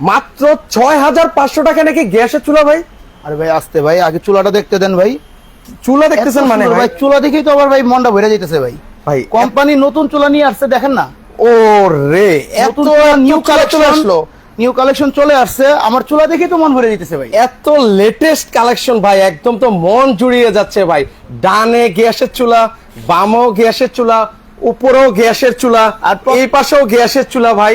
মাত্র 6500 টাকা নাকি গ্যাসের চুলা ভাই? আরে ভাই আসতে ভাই, আগে চুলাটা দেখতে দেন ভাই। চুলা দেখতেছেন মানে ভাই? চুলা দেখেই তো আবার ভাই মনটা ভরে যাইতেছে ভাই। ভাই কোম্পানি নতুন চুলা নিয়ে আসছে, দেখেন না। ও রে, এত নিউ কালেকশন আসলো, নিউ কালেকশন চলে আসছে, আমার চুলা দেখেই তো মন ভরে দিতেছে ভাই। এত লেটেস্ট কালেকশন ভাই, একদম তো মন জুড়িয়ে যাচ্ছে ভাই। ডানে গ্যাসের চুলা, বামও গ্যাসের চুলা, উপরেও গ্যাসের চুলা, আর এই পাশেও গ্যাসের চুলা ভাই।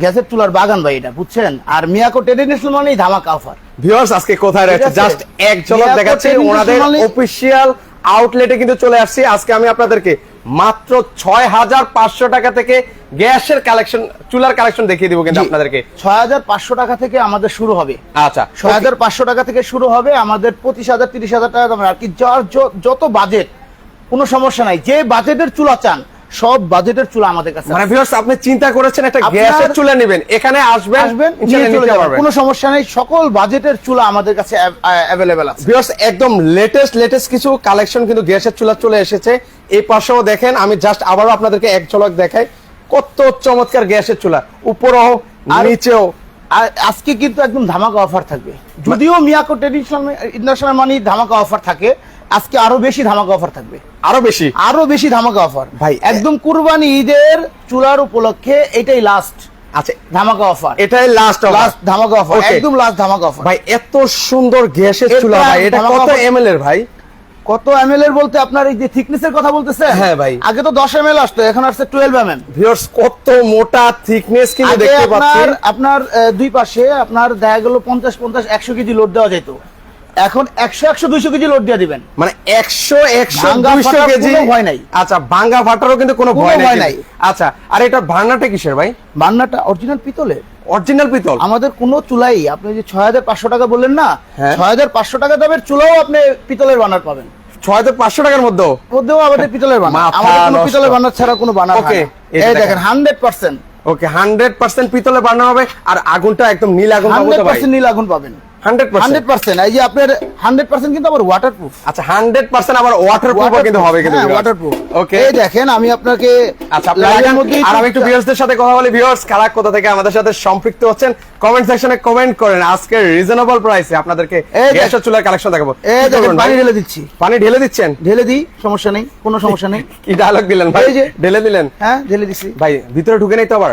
গ্যাসের চুলার বাগান ভাই এটা, বুঝছেন। আর মিয়াকো ট্রেডিশনাল মানেই ধামাকা অফার। ভিউয়ার্স আজকে কোথায় রয়েছে জাস্ট এক ঝলক দেখাচ্ছি, ওনাদের অফিশিয়াল আউটলেটে কিন্তু চলে আসছি। আজকে আমি আপনাদেরকে মাত্র 6500 টাকা থেকে গ্যাসের কালেকশন, চুলার কালেকশন দেখিয়ে দিব কিন্তু আপনাদেরকে। 6500 টাকা থেকে আমাদের শুরু হবে। আচ্ছা, 6500 টাকা থেকে শুরু হবে আমাদের 25000 30000 টাকা দামের। আর কি যার যত বাজেট, কোনো সমস্যা নাই। যে বাজেটের চুলা চান, সব বাজেটের চুলা আমাদের কাছে। মানে ভিউয়ার্স, আপনি চিন্তা করেছেন একটা গ্যাসের চুলা নেবেন, এখানে আসবেন কোনো সমস্যা নেই। সকল বাজেটের চুলা আমাদের কাছে অ্যাভেলেবেল আছে। ভিউয়ার্স, একদম লেটেস্ট কিছু কালেকশন কিন্তু গ্যাসের চুলা চলে এসেছে। এই পাশেও দেখেন, আমি জাস্ট আবারও আপনাদেরকে এক ঝলক দেখাই কত চমৎকার গ্যাসের চুলা, উপরেও নিচেও। আর আজকে কিন্তু একদম ধামাকা অফার থাকবে। যদিও মিয়াকো ট্রেডিশনাল ইন্টারন্যাশনাল মানি ধামাকা অফার থাকে, আজকে আরো বেশি ধামাকা অফার থাকবে। আরো বেশি ধামাকা অফার ভাই, একদম কুরবানি ঈদের চুলার উপলক্ষে এটাই লাস্ট। আচ্ছা, ধামাকা অফার, এটাই লাস্ট ধামাকা অফার, একদম লাস্ট ধামাকা অফার ভাই। এত সুন্দর গ্যাসের চুলা ভাই, এটা কত এমএল এর ভাই? কত এমএল এর বলতে আপনার এই যে থিকনেসের কথা বলতেছেন? হ্যাঁ ভাই, আগে তো 10 এমএল আসতো, এখন আসছে 12 এমএম। ভিউয়ার্স, কত মোটা থিকনেস কিন্তু দেখতে পাচ্ছেন। আপনার দুই পাশে আপনার দেখা গেল 50-100 কেজি লোড দেওয়া যেত, এখন 100-200 কেজি লোড দিয়ে দিবেন। মানে 100-200 কেজি ভয় নাই। আচ্ছা, ভাঙা ফাটারও কিন্তু কোনো ভয় নাই। আচ্ছা, আর এটা ভান্নাটা কিসের ভাই? ভান্নাটা অরিজিনাল পিতলের। অরিজিনাল পিতল। আমাদের কোনো চুলাই, আপনি যে 6500 টাকা বললেন না, 6500 টাকা দামের চুলাও আপনি পিতলের বানার পাবেন। 6500 টাকার মধ্যেও আমাদের পিতলের বানার। আমাদের কোনো পিতলের বানার ছাড়া কোনো বানার হয় না। এই দেখেন 100%। ওকে, 100% পিতলের বানানো হবে। আর আগুনটা একদম নীল আগুন পাবো তো ভাই? 100% নীল আগুন পাবেন। 100%। এই যে আপনার 100% কিন্তু আবার ওয়াটারপ্রুফ। আচ্ছা, 100% আবার ওয়াটারপ্রুফও কিন্তু হবে কিন্তু ওয়াটারপ্রুফ। ওকে, এই দেখেন আমি আপনাকে আচ্ছা লাইভের মধ্যে আর আমি একটু ভিউয়ার্সদের সাথে কথা বলি। ভিউয়ার্স, কারা কোথা থেকে আমাদের সাথে সম্পৃক্ত হচ্ছেন কমেন্ট সেকশনে কমেন্ট করেন। আজকে রিজনেবল প্রাইসে আপনাদেরকে গ্যাসের চুলার কালেকশন দেখাবো। এই দেখেন পানি ঢেলে দিচ্ছি। পানি ঢেলে দিচ্ছেন? ঢেলে দিই, সমস্যা নেই, কোনো সমস্যা নেই। কি ডায়লগ দিলেন ভাই? ঢেলে দিলেন? হ্যাঁ, ঢেলে দিছি ভাই। ভিতরে ঢুকে নাই তো আবার?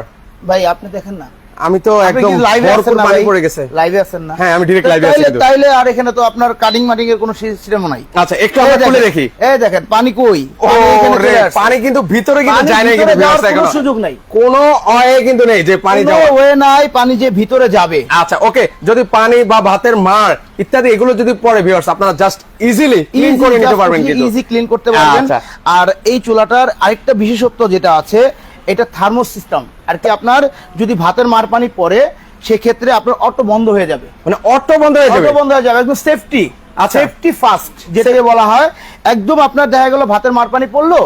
ভাই আপনি দেখেন না, আমি তো একদম ভরপুর পানি পড়ে গেছে। লাইভে আছেন না? হ্যাঁ, আমি ডাইরেক্ট লাইভে আছি। তাইলে আর এখানে তো আপনার কাটিং মাটিং এর কোনো সিস্টেমও নাই। আচ্ছা, একটু আমরা খুলে দেখি। এই দেখেন পানি কই? পানি কিন্তু ভিতরে কিন্তু যায় না, কিন্তু কোনো সুযোগ নাই, কোনো ওয়ে কিন্তু নেই যে পানি যাওয়ার। ওয়ে নাই, পানি যে ভিতরে যাবে। আচ্ছা, ওকে। যদি পানি বা ভাতের মার ইত্যাদি এগুলো যদি পড়ে ভিউয়ার্স, আপনারা জাস্ট ইজিলি ক্লিন করে নিতে পারবেন, কিন্তু ইজি ক্লিন করতে পারবেন। আর এই চুলাটার আরেকটা বিশেষত্ব যেটা আছে, এটা থার্মো সিস্টেম। আর কি আপনার যদি ভাতের মার পানি পড়ে, সেক্ষেত্রে আপনার অটো বন্ধ হয়ে যাবে। মানে অটো বন্ধ হয়ে যাবে? অটো বন্ধ হয়ে যাবে, একদম সেফটি। সেফটি ফার্স্ট যেটাকে বলা হয়। একদম আপনার দেখা গেল ভাতের মার পানি পড়লো,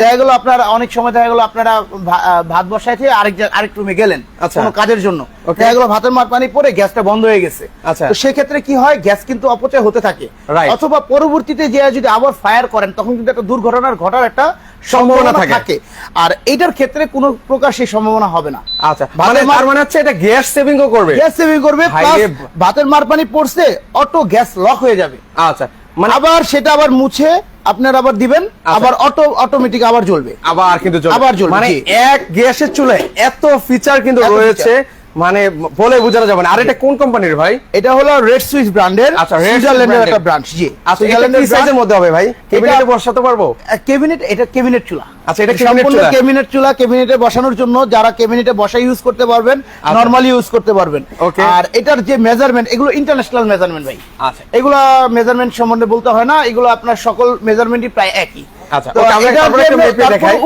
দেখা গেল আপনার অনেক সময় দেখা গেল আপনারা ভাত বসাইতে আরেক রুমে গেলেন কোনো কাজের জন্য, দেখা গেল ভাতের মার পানি পড়ে গ্যাসটা বন্ধ হয়ে গেছে। তো সেক্ষেত্রে কি হয়, গ্যাস কিন্তু অপচয় হতে থাকে। অথবা পরবর্তীতে যে যদি আবার ফায়ার করেন, তখন কিন্তু একটা দুর্ঘটনার ঘটার একটা সম্ভাবনা থাকে। আর এটার ক্ষেত্রে কোনো প্রকার সেই সম্ভাবনা হবে না। আচ্ছা, মানে হচ্ছে এটা গ্যাস সেভিংও করবে। গ্যাস সেভিং করবে, ভাতের মার পানি পড়ছে অটো গ্যাস লক হয়ে যাবে। আচ্ছা, মানে আবার সেটা আবার মুছে আপনার আবার দিবেন, আবার অটোমেটিক আবার জ্বলবে, আবার কিন্তু আবার জ্বলবে। মানে এক গ্যাসের চুলায় এত ফিচার কিন্তু রয়েছে, মানে বলে বোঝানো যাবে না। আর এটা কোন কোম্পানির ভাই? এটা হলো রেড সুইচ ব্র্যান্ডের। আচ্ছা, সুইজারল্যান্ডের একটা ব্র্যান্ড। জি, আচ্ছা, এটা কি সাইজের মধ্যে হবে ভাই? ক্যাবিনেটে বসাতে পারবো? ক্যাবিনেট, এটা ক্যাবিনেট চুলা। আচ্ছা, এটা ক্যাবিনেট চুলা। ক্যাবিনেটে বসানোর জন্য যারা ক্যাবিনেটে বসা ইউজ করতে পারবেন, নরমালি ইউজ করতে পারবেন। আর এটার যে মেজারমেন্ট, এগুলো ইন্টারন্যাশনাল মেজারমেন্ট ভাই। আচ্ছা, এগুলো মেজারমেন্ট সম্বন্ধে বলতে হয় না, এগুলো আপনার সকল মেজারমেন্টই প্রায় একই। আচ্ছা,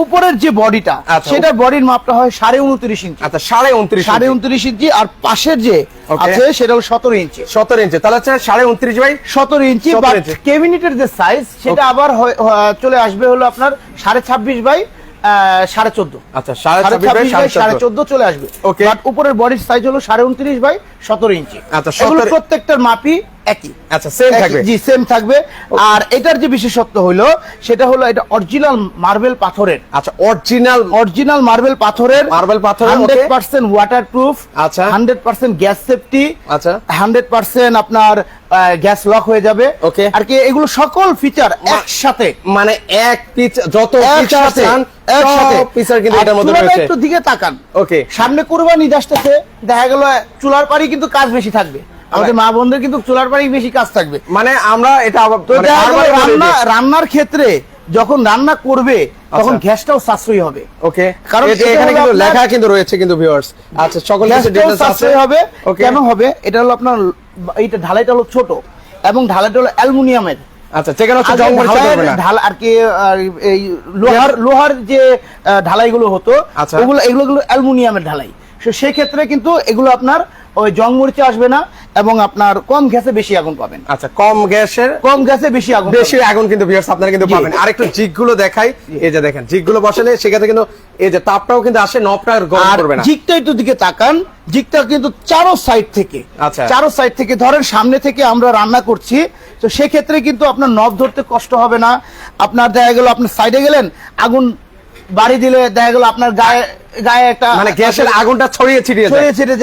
উপরের যে বডিটা, সেটা বডির মাপটা হয় 29.5 ইঞ্চি। আচ্ছা, 29.5 ইঞ্চি। আর পাশের যে আছে সেটা হলো 17 ইঞ্চি। 17 ইঞ্চি, তাহলে হচ্ছে 29.5 বাই 17 ইঞ্চি। বাট ক্যাবিনেটের যে সাইজ, সেটা আবার চলে আসবে হলো আপনার 26.5 বাই 14.5। আচ্ছা, 26.5 বাই 14.5 চলে আসবে। বাট উপরের বডির সাইজ হলো 29.5 বাই 17 ইঞ্চি। আচ্ছা, এগুলো প্রত্যেকটার মাপই একই। আচ্ছা, সেম থাকবে। জি, সেম থাকবে। আর এটার যে বিশেষত্ব হলো সেটা হলো এটা অরিজিনাল মার্বেল পাথরের। আচ্ছা, অরিজিনাল মার্বেল পাথরের, 100% ওয়াটারপ্রুফ। আচ্ছা, 100% গ্যাস সেফটি। আচ্ছা, 100% আপনার গ্যাস লক হয়ে যাবে। ওকে, আর কি এগুলো সকল ফিচার একসাথে, মানে এক পিস যত ফিচার আছেন একসাথে ফিচার কিন্তু এটার মধ্যে রয়েছে। একটু দিকে তাকান। ওকে, সামনে কুরবানি ঈদ আসতেছে, দেখা গেল চুলার পাড়ি কিন্তু কাজ বেশি থাকবে, আমাদের মা বোনদের কিন্তু চুলার পাড়ি বেশি কাজ থাকবে। মানে আমরা এটা রান্নার ক্ষেত্রে যখন রান্না করবে তখন গ্যাসটাও সাশ্রয়ী হবে। ওকে, কারণ এখানে কিন্তু লেখা কিন্তু রয়েছে কিন্তু ভিউয়ার্স। আচ্ছা, সকল কিছু ডিটেইলস আছে হবে। কেন হবে? এটা হলো আপনার এইটা ঢালাইটা হলো ছোট এবং ঢালাইটা হলো অ্যালুমিনিয়ামের। আচ্ছা, যেখানে হচ্ছে জং মরিচা করবে না ঢাল আর কি এই লোহার যে ঢালাইগুলো হতো এগুলো অ্যালুমিনিয়ামের ঢালাই। সেই ক্ষেত্রে কিন্তু এগুলো আপনার ওই জং মরিচা আসবে না এবং আপনার কম গ্যাসে বেশি আগুন পাবেন। আচ্ছা, কম গ্যাসে বেশি আগুন কিন্তু ভিউয়ার্স আপনারা কিন্তু পাবেন। আরেকটু জিগগুলো দেখাই। এই যে দেখেন, জিগগুলো বসালে সেক্ষেত্রে কিন্তু এই যে তাপটাও কিন্তু আসে, নবটা গরম করবে না। জিগটা একটু দিকে তাকান, জিগটা কিন্তু চারো সাইড থেকে, আচ্ছা, চারো সাইড থেকে ধরেন সামনে থেকে আমরা রান্না করছি, তো সেক্ষেত্রে কিন্তু আপনার নব ধরতে কষ্ট হবে না। আপনার দেখা গেল আপনার সাইডে গেলেন, আগুন বাড়ি দিলে দেখা গেল আপনার গায়ে একটা মানে গ্যাসের আগুনটা ছড়িয়ে ছিটিয়ে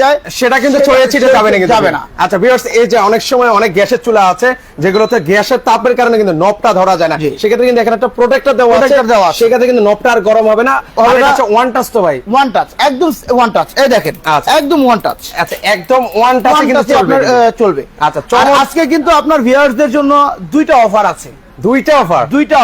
যায়, সেটা কিন্তু ছড়িয়ে ছিটিয়ে যাবে না। আচ্ছা ভিউয়ার্স, এই যে অনেক সময় অনেক গ্যাসের চুলা আছে যেগুলোতে গ্যাসের তাপের কারণে কিন্তু নবটা ধরা যায় না, সেক্ষেত্রে কিন্তু এখানে একটা প্রোটেক্টর দেওয়া আছে, সেক্ষেত্রে কিন্তু নবটা আর গরম হবে না। আর এটা হচ্ছে ওয়ান টাচ তো ভাই, ওয়ান টাচ, একদম ওয়ান টাচ। এই দেখেন, একদম ওয়ান টাচ। আচ্ছা, একদম ওয়ান টাচে কিন্তু চলবে। আচ্ছা, আজকে কিন্তু আপনার ভিউয়ার্সদের জন্য দুইটা অফার আছে। দুইটা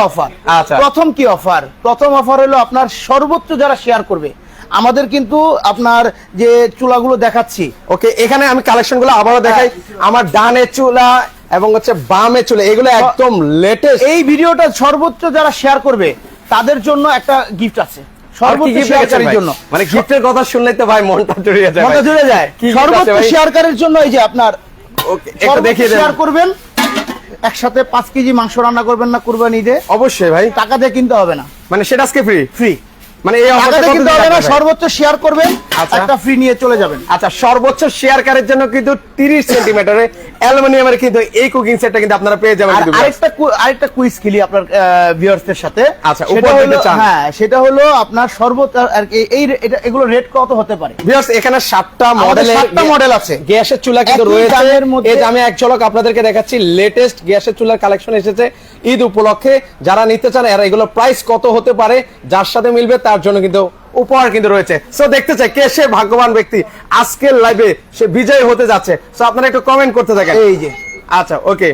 অফার। আচ্ছা, প্রথম কি অফার? প্রথম অফার হলো আপনার সর্বোচ্চ যারা শেয়ার করবে আমাদের কিন্তু আপনার যে চুলাগুলো দেখাচ্ছি। ওকে, এখানে আমি কালেকশনগুলো আবারও দেখাই। আমার ডানে চুলা এবং হচ্ছে বামে চুলা, এগুলো একদম লেটেস্ট। এই ভিডিওটা সর্বোচ্চ যারা শেয়ার করবে তাদের জন্য একটা গিফট আছে, সর্বোচ্চ শেয়ারকারীর জন্য। মানে গিফটের কথা শুনলে তো ভাই মনটা জুড়ে যায়। সর্বোচ্চ শেয়ারকারীর জন্য এই যে আপনার একটু দেখিয়ে দেন, শেয়ার করবেন, একসাথে 5 কেজি মাংস রান্না করবেন না কুরবানি ঈদে, অবশ্যই ভাই টাকা দিয়ে কিনতে হবে না, মানে সেটা আজকে ফ্রি। মানে এই টাকা দিয়ে কিনতে হবে না, সর্বোচ্চ শেয়ার করবেন, একটা ফ্রি নিয়ে চলে যাবেন। আচ্ছা, সর্বোচ্চ শেয়ারকারীর জন্য কিন্তু 30 সেন্টিমিটারের অ্যালুমিনিয়ামের কিন্তু এই কুকিং সেটটা কিন্তু আপনারা পেয়ে যাবেন। আরেকটা কুইজ খেলি আপনার ভিউয়ার্সদের সাথে। আচ্ছা, উপর দিকে চান। হ্যাঁ, সেটা হলো আপনার সর্বোচ্চ আর কি এগুলো রেট কত হতে পারে? ভিউয়ার্স, এখানে 7টা মডেল আছে। গ্যাসের চুলা কিন্তু রয়েছে। এই যে আমি এক ঝলক আপনাদেরকে দেখাচ্ছি, লেটেস্ট গ্যাসের চুলার কালেকশন এসেছে ঈদ উপলক্ষে। যারা নিতে চান এরা এগুলো প্রাইস কত হতে পারে, যার সাথে মিলবে তার জন্য কিন্তু উপহার কিন্তু রয়েছে। সো দেখতে চাই কে সে ভাগ্যবান ব্যক্তি আজকের লাইভে সে বিজয়ী হতে যাচ্ছে। সো আপনারা একটু কমেন্ট করতে থাকেন। এই যে, আচ্ছা, ওকে,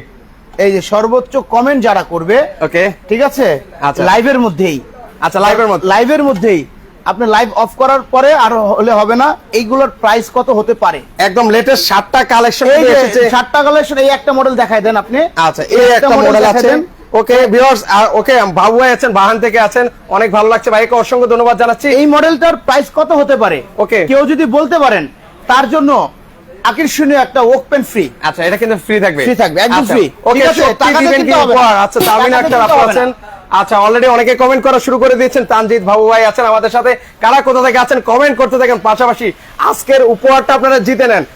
এই যে সর্বোচ্চ কমেন্ট যারা করবে, ওকে, ঠিক আছে, আচ্ছা, লাইভের মধ্যেই, আচ্ছা, লাইভের মধ্যেই আপনি লাইভ অফ করার পরে আর হলে হবে না, এইগুলোর প্রাইস কত হতে পারে। একদম লেটেস্ট 7টা কালেকশন এসেছে। 7টা কালেকশন, এই একটা মডেল দেখাই দেন আপনি। আচ্ছা, এই একটা মডেল আছে। ওকে ভিউয়ার্স, ওকে বাবু ভাই আছেন, বাহান থেকে আছেন, অনেক ভালো লাগছে ভাইকে অসংখ্য ধন্যবাদ জানাচ্ছি। এই মডেলটার প্রাইস কত হতে পারে ওকে কেউ যদি বলতে পারেন তার জন্য আকর্ষণীয় একটা ওপেন ফ্রি। আচ্ছা, এটা কিন্তু ফ্রি থাকবে, একদম ফ্রি। ওকে, টাকা দিবেন কি উপহার? আচ্ছা, তামিনা আক্তার আপু আছেন। আচ্ছা, অলরেডি অনেকে কমেন্ট করা শুরু করে দিয়েছেন। তানজিদ বাবু ভাই আছেন আমাদের সাথে। কারা কোথা থেকে আছেন কমেন্ট করতে থাকেন, পাশাপাশি আজকের উপহারটা আপনারা জিতে নেন।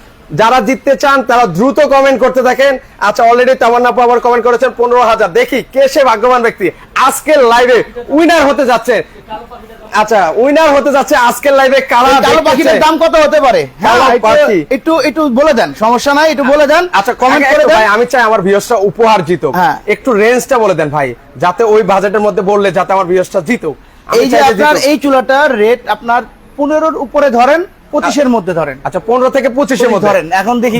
যারা জিততে চান তারা দ্রুত কমেন্ট করতে থাকেন। আচ্ছা, অলরেডি তামান্না আপু আবার কমেন্ট করেছেন 15,000। দেখি কে সে ভাগ্যবান ব্যক্তি আজকের লাইভে উইনার হতে যাচ্ছে। আচ্ছা, উইনার হতে যাচ্ছে আজকের লাইভে কালো পাখির দাম কত হতে পারে? একটু বলে দেন, সমস্যা নাই, একটু বলে দেন। আচ্ছা, কমেন্ট করে দেন। ভাই আমি চাই আমার ভিউয়ার্সরা উপহার জিতুক, একটু রেঞ্জটা বলে দেন ভাই, যাতে ওই বাজেটের মধ্যে বললে যাতে আমার ভিউয়ার্সরা জিতুক। এই যে আপনার এই চুলাটার রেট আপনার 15-এর উপরে ধরেন, 25-এর মধ্যে ধরেন। আচ্ছা, 15 থেকে 25-এর মধ্যে ধরেন। এখন দেখি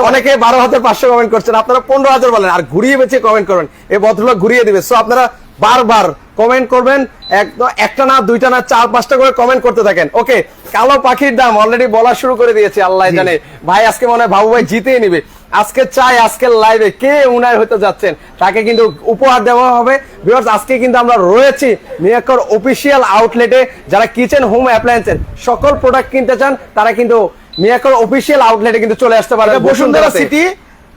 অনেকে 12,500 কমেন্ট করছেন, আপনারা 15,000 বলেন আর ঘুরিয়ে বেঁচে কমেন্ট করবেন, এই ভদ্রলোক ঘুরিয়ে দিবে। সো আপনারা বারবার কমেন্ট করবেন, একদম একটা না দুইটা না 4-5টা করে কমেন্ট করতে থাকেন। ওকে, কালো পাখির দাম অলরেডি বলা শুরু করে দিয়েছে, আল্লাহ জানে। ভাই আজকে মনে হয় বাবু ভাই জিতেই নিবে। আজকে চাই আজকের লাইভে কে উনার হতে যাচ্ছেন তাকে কিন্তু উপহার দেওয়া হবে। ভিউয়ার্স, আজকে কিন্তু আমরা রয়েছি মিয়াকর অফিসিয়াল আউটলেটে। যারা কিচেন হোম অ্যাপ্লায়েন্সের সকল প্রোডাক্ট কিনতে চান তারা কিন্তু মিয়াকর অফিসিয়াল আউটলেটে কিন্তু চলে আসতে পারে। Bashundhara city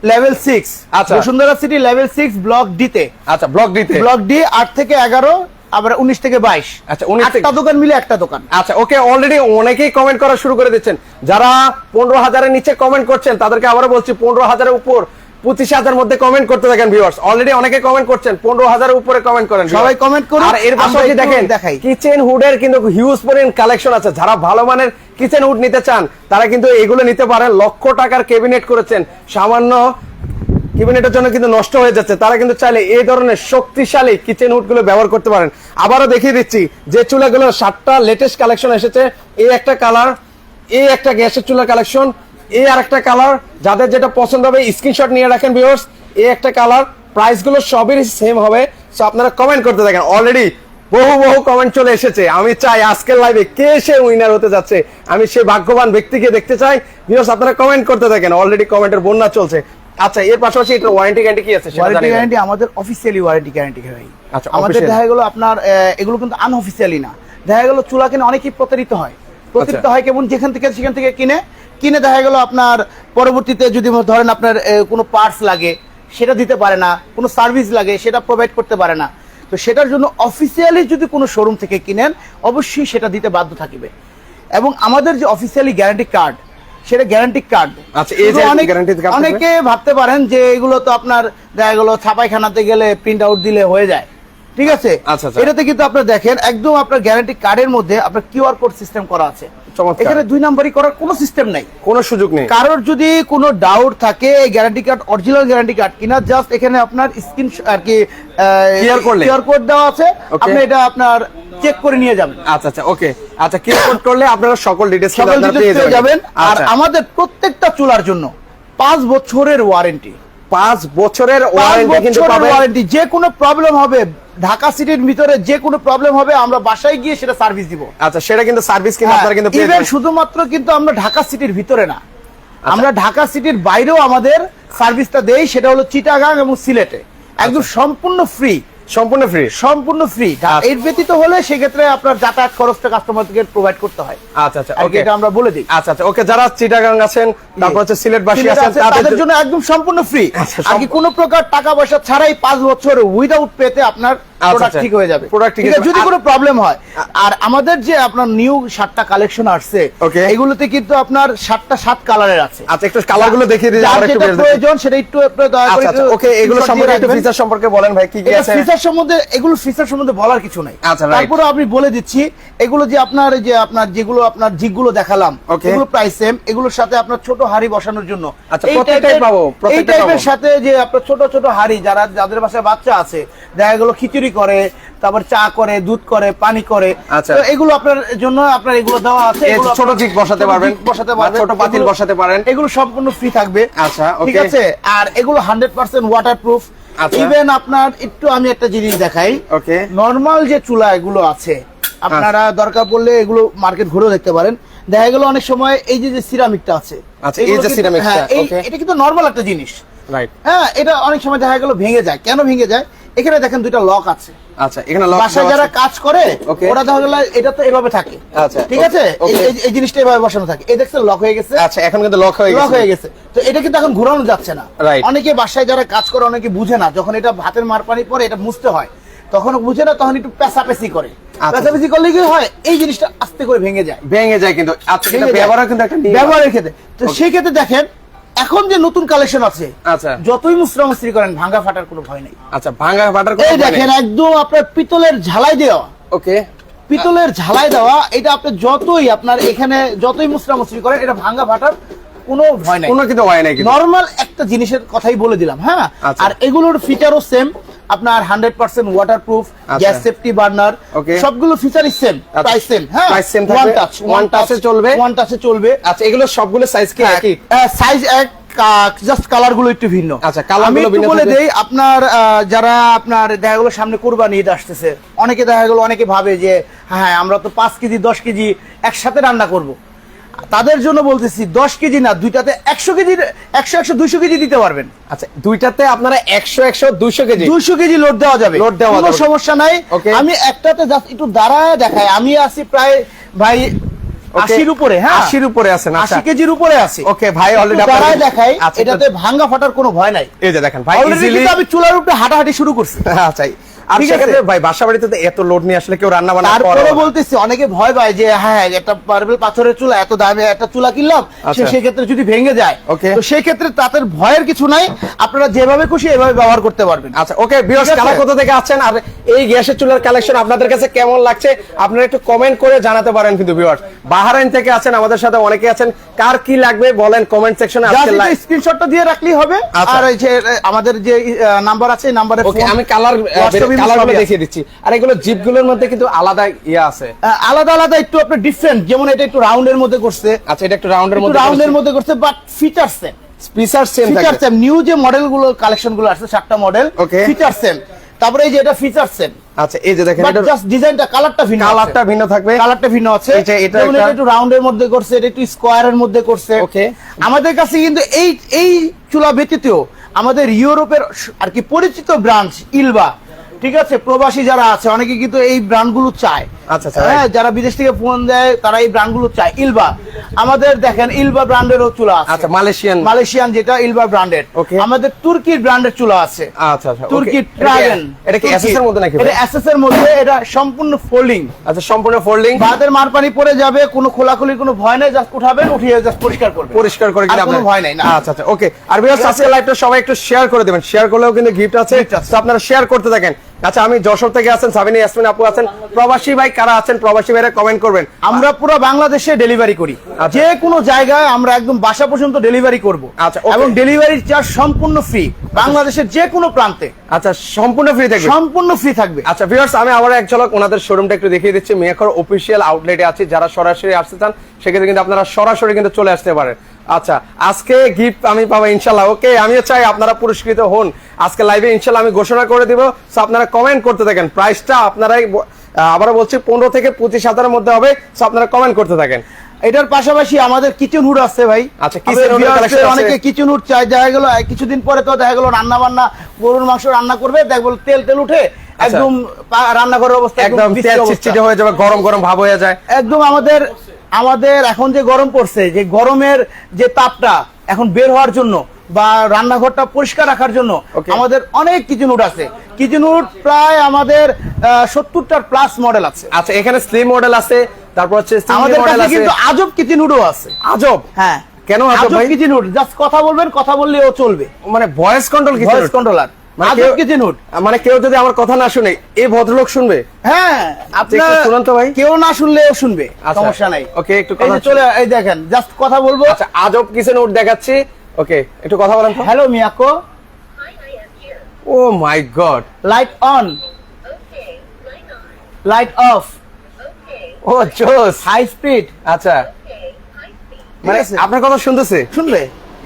level 6। আচ্ছা, Bashundhara city level 6 block D তে। আচ্ছা, ব্লক ডি 8 থেকে 11, আবার 19 থেকে 22। আচ্ছা, 19টা দোকান মিলে একটা দোকান। আচ্ছা, ওকে, অলরেডি অনেকেই কমেন্ট করা শুরু করে দিচ্ছেন। যারা 15,000-এর নিচে কমেন্ট করছেন তাদেরকে আবারও বলছি 15,000-এর উপর 25,000 মধ্যে কমেন্ট করতে থাকেন ভিউয়ার্স। অলরেডি অনেকে কমেন্ট করছেন, 15,000 এর উপরে কমেন্ট করেন, সবাই কমেন্ট করুন। আর এর পাশাপাশি দেখেন কিচেন হুডের কিন্তু হিউজ পরিমাণ কালেকশন আছে। যারা ভালো মানের কিচেন হুড নিতে চান তারা কিন্তু এগুলো নিতে পারেন। লক্ষ টাকার ক্যাবিনেট করেছেন, সামান্য ক্যাবিনেটের জন্য কিন্তু নষ্ট হয়ে যাচ্ছে, তারা কিন্তু চাইলে এই ধরনের শক্তিশালী কিচেন হুড গুলো ব্যবহার করতে পারেন। আবারও দেখিয়ে দিচ্ছি যে চুলাগুলো 7টা লেটেস্ট কালেকশন এসেছে। এই একটা কালার, এই একটা গ্যাসের চুলার কালেকশন, এই আরেকটা কালার। যাদের যেটা পছন্দ হবে স্ক্রিনশট নিয়ে রাখেন ভিউয়ার্স। এই একটা কালার, প্রাইস গুলো সবই সেম হবে। সো আপনারা কমেন্ট করতে থাকেন। অলরেডি বহু কমেন্ট চলে এসেছে। আমি চাই আজকের লাইভে কে সে উইনার হতে যাচ্ছে, আমি সেই ভাগ্যবান ব্যক্তিকে দেখতে চাই। ভিউয়ার্স আপনারা কমেন্ট করতে থাকেন, অলরেডি কমেন্টের বন্যা চলছে। আচ্ছা, এর পাশাপাশি এটা ওয়ারেন্টি গ্যারান্টি কি আছে? ওয়ারেন্টি গ্যারান্টি আমাদের অফিশিয়ালি ওয়ারেন্টি গ্যারান্টি ভাই। আচ্ছা, আমাদের দেখা গেল আপনার এগুলো কিন্তু আনঅফিশিয়ালি না। দেখা গেল চুলা কিনে অনেকেই প্রতারিত হয়। প্রতারিত হয় কেমন, যেখান থেকে সেখান থেকে কিনে দেখা গেল আপনার পরবর্তীতে যদি ধরেন আপনার কোনো পার্টস লাগে সেটা দিতে পারে না, কোনো সার্ভিস লাগে সেটা প্রোভাইড করতে পারে না। তো সেটার জন্য অফিসিয়ালি যদি কোনো শোরুম থেকে কিনেন অবশ্যই সেটা দিতে বাধ্য থাকবে। এবং আমাদের যে অফিসিয়ালি গ্যারান্টি কার্ড, সেটা গ্যারান্টি কার্ড। আচ্ছা, এই যে গ্যারান্টি কার্ড, অনেকে ভাবতে পারেন যে এগুলো তো আপনার দেখা গেল ছাপাইখানাতে গেলে প্রিন্ট আউট দিলে হয়ে যায়, ঠিক আছে? এটাতে কিন্তু আপনার দেখেন একদম আপনার গ্যারান্টি কার্ডের মধ্যে আপনার কিউআর কোড সিস্টেম করা আছে। এখানে 2 নাম্বারই করার কোনো সিস্টেম নাই, কোনো সুযোগ নেই। কারোর যদি কোনো ডাউট থাকে এই guarantee card original guarantee card কিনা, জাস্ট এখানে আপনার স্ক্রিন আর কি কিউআর কোড দেওয়া আছে, আপনি এটা আপনার চেক করে নিয়ে যাবেন। আচ্ছা, ওকে। আচ্ছা, কিউআর কোড করলে আপনারা সকল ডিটেইলস পেয়ে যাবেন। আর আমাদের প্রত্যেকটা চুলার জন্য 5 বছরের ওয়ারেন্টি। 5 বছরের ওয়ারেন্টি কিন্তু পাবেন। ওয়ারেন্টি, যে কোনো প্রবলেম হবে ঢাকা সিটির ভিতরে, যে কোনো প্রবলেম হবে আমরা বাসায় গিয়ে সেটা সার্ভিস দিব। আচ্ছা, সেটা কিন্তু সার্ভিস কিন্তু আপনারা কিন্তু পেয়ে যাবেন। শুধুমাত্র কিন্তু আমরা ঢাকা সিটির ভিতরে না, আমরা ঢাকা সিটির বাইরেও আমাদের সার্ভিসটা দেই। সেটা হলো চিটাগাং এবং সিলেটে, একদম সম্পূর্ণ ফ্রি। সম্পূর্ণ ফ্রি। এর ব্যতীত হলে সেক্ষেত্রে আপনার যাতায়াত খরচটা কাস্টমারকে প্রোভাইড করতে হয়। আচ্ছা, ওকে, এটা আমরা বলে দিই। আচ্ছা, ওকে। যারা চিটাগাং আছেন, তারপর হচ্ছে সিলেটবাসী আছেন, তাদের জন্য একদম সম্পূর্ণ ফ্রি। আর কি কোনো প্রকার টাকা পয়সা ছাড়াই 5 বছর উইদাউট পেতে আপনার প্রোডাক্ট ঠিক হয়ে যাবে। যদি কোনো প্রবলেম হয়। আর আমাদের যে আপনার নিউ 7টা কালেকশন আসছে, এগুলোতে কিন্তু আপনার 7টা 7 কালারের আছে। আচ্ছা, একটু কালারগুলো দেখিয়ে দিন, আর একটু প্রয়োজন সেটা একটু দয়া করে। আচ্ছা, ওকে। এগুলো সম্পর্কে একটু ফিচার সম্পর্কে বলেন ভাই, কি কি আছে? ফিচার সম্বন্ধে বলার কিছু নাই। তারপরে আমি বলে দিচ্ছি, এগুলো যে আপনার যেগুলো আপনার জিগগুলো দেখালাম, এগুলো প্রাইস সেম। এগুলোর সাথে আপনার ছোট হাড়ি বসানোর জন্য এই টাইপের সাথে যে আপনার ছোট ছোট হাড়ি, যাদের বাসায় বাচ্চা আছে, দেখা গেল খিচুড়ি করে, তারপর চা করে, দুধ করে, পানি করে, তো এগুলো আপনার জন্য আপনার এগুলো দেওয়া আছে। ছোট জিগ বসাতে পারবেন, ছোট পাতিল বসাতে পারেন। এগুলো সম্পূর্ণ ফ্রি থাকবে। আচ্ছা, ঠিক আছে। আর এগুলো 100% ওয়াটারপ্রুফ। ইভেন আপনার একটু আমি একটা জিনিস দেখাই, নরমাল যে চুলা এগুলো আছে, আপনারা দরকার পড়লে এগুলো মার্কেট ঘুরেও দেখতে পারেন। দেখা গেল অনেক সময় এই যে সিরামিকটা আছে, এটা কিন্তু নরমাল একটা জিনিস, হ্যাঁ, এটা অনেক সময় দেখা গেল ভেঙে যায়। কেন ভেঙে যায়? এখানে দেখেন 2টা লক আছে। আচ্ছা, এখানে লক। বাসায় যারা কাজ করে ওরা দেখা গেল এটা তো এভাবে থাকে। আচ্ছা, ঠিক আছে। এই জিনিসটা এভাবে বসানো থাকে। এই দেখছেন লক হয়ে গেছে। আচ্ছা, এখন কিন্তু লক হয়ে গেছে। তো এটা কিন্তু এখন ঘোরানো যাচ্ছে না। অনেকে বাসায় যারা কাজ করে অনেকে বুঝে না, যখন এটা ভাতের মার পানি পরে এটা মুছতে হয় তখন বুঝে না, তখন একটু পেঁচাপেচি করে। পেঁচাপেচি করলে কি হয়, এই জিনিসটা আস্তে করে ভেঙে যায় কিন্তু। আচ্ছা, ব্যবহারের ক্ষেত্রে তো সেই ক্ষেত্রে দেখেন এখন যে নতুন কালেকশন আছে, আচ্ছা, যতই মুসরামুসরি করেন ভাঙা ফাটার কোনো ভয় নেই। আচ্ছা, ভাঙা ফাটার কোনো ভয় নেই। দেখেন একদম আপনার পিতলের ঝালাই দেওয়া। ওকে, পিতলের ঝালাই দেওয়া। এটা আপনি যতই আপনার এখানে যতই মুসরামুসরি করেন, এটা ভাঙা ফাটার কোনো ভয় নাই, কোনো কিন্তু ভয় নাই। নরমাল একটা জিনিসের কথাই বলে দিলাম, হ্যাঁ। আর এগুলোর ফিচারও সেম, আপনার 100% ওয়াটারপ্রুফ, গ্যাস সেফটি বার্নার, সবগুলো ফিচারই সেম, প্রাইস সেম। হ্যাঁ, প্রাইস সেম থাকবে, ওয়ান টাচে চলবে। আচ্ছা, এগুলো সবগুলো সাইজ কি একই? সাইজ এক, জাস্ট কালার গুলো একটু ভিন্ন। আচ্ছা, কালার গুলো ভিন্ন বলে দেই। আপনার যারা আপনার দেখা গেল সামনে কুরবানি ঈদ আসতেছে, অনেকে দেখা গেল অনেকে ভাবে যে হ্যাঁ আমরা তো 5 কেজি 10 কেজি একসাথে রান্না করব। তাদের জন্য বলতেছি 10 কেজি না, দুইটাতে 100 কেজি 100 200 কেজি দিতে পারবেন। আচ্ছা, দুইটাতে আপনারা 100 200 কেজি লোড দেওয়া যাবে, কোনো সমস্যা নাই। আমি একটাতে জাস্ট একটু দাঁড়ায় দেখাই। আমি আছি প্রায় ভাই 80-র উপরে। হ্যাঁ, 80-র উপরে আছেন। 80 কেজির উপরে আছে। ওকে ভাই, অলরেডি দাঁড়ায় দেখাই, এটাতে ভাঙা ফাটার কোনো ভয় নাই। এই যে দেখেন ভাই, ইজিলি আমি চুলার উপরে হাঁটাহাঁটি শুরু করছি। আচ্ছা, আর সেক্ষেত্রে ভাই বাসাবাড়িতে তো এত লোড নিয়ে আসলে কেউ রান্না বান্না করে তারপরে বলতেছি অনেকে ভয় পায় যে হ্যাঁ একটা মার্বেল পাথরের চুলা এত দামে একটা চুলা কিনলাম সেই ক্ষেত্রে যদি ভেঙে যায় তো সেই ক্ষেত্রে তাদের ভয়ের কিছু নাই, আপনারা যেভাবে খুশি এভাবে ব্যবহার করতে পারবেন। আচ্ছা ওকে ভিউয়ার্স, কারা কোথা থেকে আছেন আর এই গ্যাসের চুলার কালেকশন আপনাদের কাছে কেমন লাগছে আপনারা একটু কমেন্ট করে জানাতে পারেন। কিন্তু ভিউয়ার্স বাহরাইন থেকে আছেন, আমাদের সাথে অনেকে আছেন, কার কি লাগবে বলেন কমেন্ট সেকশনে। আজকে স্ক্রিনশটটা দিয়ে রাখলেই হবে। আর এই যে আমাদের যে নাম্বার আছে নাম্বারে ওকে আমি কালারগুলো দেখিয়ে দিচ্ছি। আর এগুলো জিপগুলোর মধ্যে কিন্তু আলাদা ইয়া আছে, আলাদা আলাদা একটু আপনার ডিফারেন্ট, যেমন এটা একটু রাউন্ডের মধ্যে করছে। আচ্ছা এটা একটু রাউন্ডের মধ্যে করছে but feature same. Feature same new যে মডেলগুলো কালেকশনগুলো আছে 7টা মডেল ফিচার সেম। তারপরে এই যে এটা ফিচার সেম। আচ্ছা এই যে দেখেন এটা জাস্ট ডিজাইনটা কালারটা ভিন্ন থাকবে, কালারটা ভিন্ন আছে। এটা একটু রাউন্ডের মধ্যে করছে, এটা একটু স্কয়ারের মধ্যে করছে। ওকে আমাদের কাছে কিন্তু এই চুলা ব্যতীত আমাদের ইউরোপের আর কি পরিচিত ব্র্যান্ড ইলবা, ঠিক আছে, প্রবাসী যারা আছে অনেকে কিন্তু এই ব্র্যান্ডগুলো চায়। আচ্ছা হ্যাঁ, যারা বিদেশ থেকে ফোন দেয় তারা এই ব্র্যান্ডগুলো চায়। ইলবা আমাদের দেখেন ইলবা ব্র্যান্ডেরও চুলা আছে। আচ্ছা মালয়েশিয়ান যেটা ইলবা ব্র্যান্ডের। আমাদের তুর্কির ব্র্যান্ডের চুলা আছে। আচ্ছা তুর্কির ট্রাগন। এটা কি এসএস এর মধ্যে নাকি? এটা এসএস এর মধ্যে, এটা সম্পূর্ণ ফোল্ডিং। আচ্ছা সম্পূর্ণ ফোল্ডিং, ভাতের মার পানি পড়ে যাবে, কোনো খোলাখুলির কোনো ভয় নাই, জাস্ট উঠাবেন, উঠিয়ে জাস্ট পরিষ্কার করবেন, পরিষ্কার করে কিনা কোনো ভয় নাই না। আচ্ছা আচ্ছা ওকে। আর ভিউয়ার্স আজকে লাইভটা সবাই একটু শেয়ার করে দিবেন, শেয়ার করলেও কিন্তু গিফট আছে, তো আপনারা শেয়ার করতে থাকেন। আচ্ছা আমি যশোর থেকে আছেন, সাবিনা ইয়াসমিন আপু আছেন, প্রবাসী ভাই কারা আছেন প্রবাসী ভাইরা কমেন্ট করবেন। আমরা পুরো বাংলাদেশে ডেলিভারি করি, যে কোনো জায়গায় আমরা একদম বাসা পর্যন্ত ডেলিভারি করব। আচ্ছা এবং ডেলিভারি চার্জ সম্পূর্ণ ফ্রি, বাংলাদেশের যে কোনো প্রান্তে। আচ্ছা সম্পূর্ণ ফ্রি থাকবে? সম্পূর্ণ ফ্রি থাকবে। আচ্ছা ভিউয়ার্স আমি আবার এক ঝলক ওনাদের শোরুমটা একটু দেখিয়ে দিচ্ছি। মিয়াকর অফিশিয়াল আউটলেটে আছে, যারা সরাসরি আসতে চান সেক্ষেত্রে কিন্তু আপনারা সরাসরি কিন্তু চলে আসতে পারেন। আচ্ছা আজকে গিফট আমি পাবো ইনশাল্লাহ। ওকে আমিও চাই আপনারা পুরস্কৃত হন আজকে লাইভে, ইনশাল্লাহ আমি ঘোষণা করে দিব। সো আপনারা কমেন্ট করতে থাকেন, প্রাইসটা আপনারাই আবারও বলছি 15 থেকে 25,000 মধ্যে হবে। সো আপনারা কমেন্ট করতে থাকেন। এটার পাশাপাশি আমাদের কিচেন হুড আছে ভাই। আচ্ছা কিচেন হুড কালেকশন আছে, অনেকে কিচেন হুড চাই, দেখা গেল কিছুদিন পরে তো দেখা গেল রান্না বান্না গরুর মাংস রান্না করবে, দেখবো তেল উঠে একদম রান্নাঘরের অবস্থা একদম চিটচিটে হয়ে যাবে, গরম গরম ভাব হয়ে যায় একদম। আমাদের এখন যে গরম পড়ছে, যে গরমের যে তাপটা এখন বের হওয়ার জন্য বা রান্নাঘরটা পরিষ্কার রাখার জন্য আমাদের অনেক কিচেন হুড আছে। কিচেন হুড প্রায় আমাদের 70টার প্লাস মডেল আছে। আচ্ছা এখানে স্লিম মডেল আছে, তারপর হচ্ছে আমাদের কাছে কিন্তু আজব কিচেন হুডও আছে। আজব? হ্যাঁ। কেন আজব ভাই? কিচেন হুড জাস্ট কথা বলবেন, কথা বললেও চলবে, মানে ভয়েস কন্ট্রোল কন্ট্রোলার। মানে কেউ যদি আমার কথা না শুনে এই ভদ্রলোক শুনবে? হ্যাঁ আপনারা শুনুন তো ভাই, কেউ না শুনলেও শুনবে, সমস্যা নাই। ওকে একটু চলে এই দেখেন জাস্ট কথা বলবো। আচ্ছা আজব কিচেন হুড দেখাচ্ছি। ওকে একটু কথা বলেন তো। Hello Miyako. Oh my god. Light on, light off. Oh জোস, হাই স্পিড। আচ্ছা মানে আপনার কথা শুনবে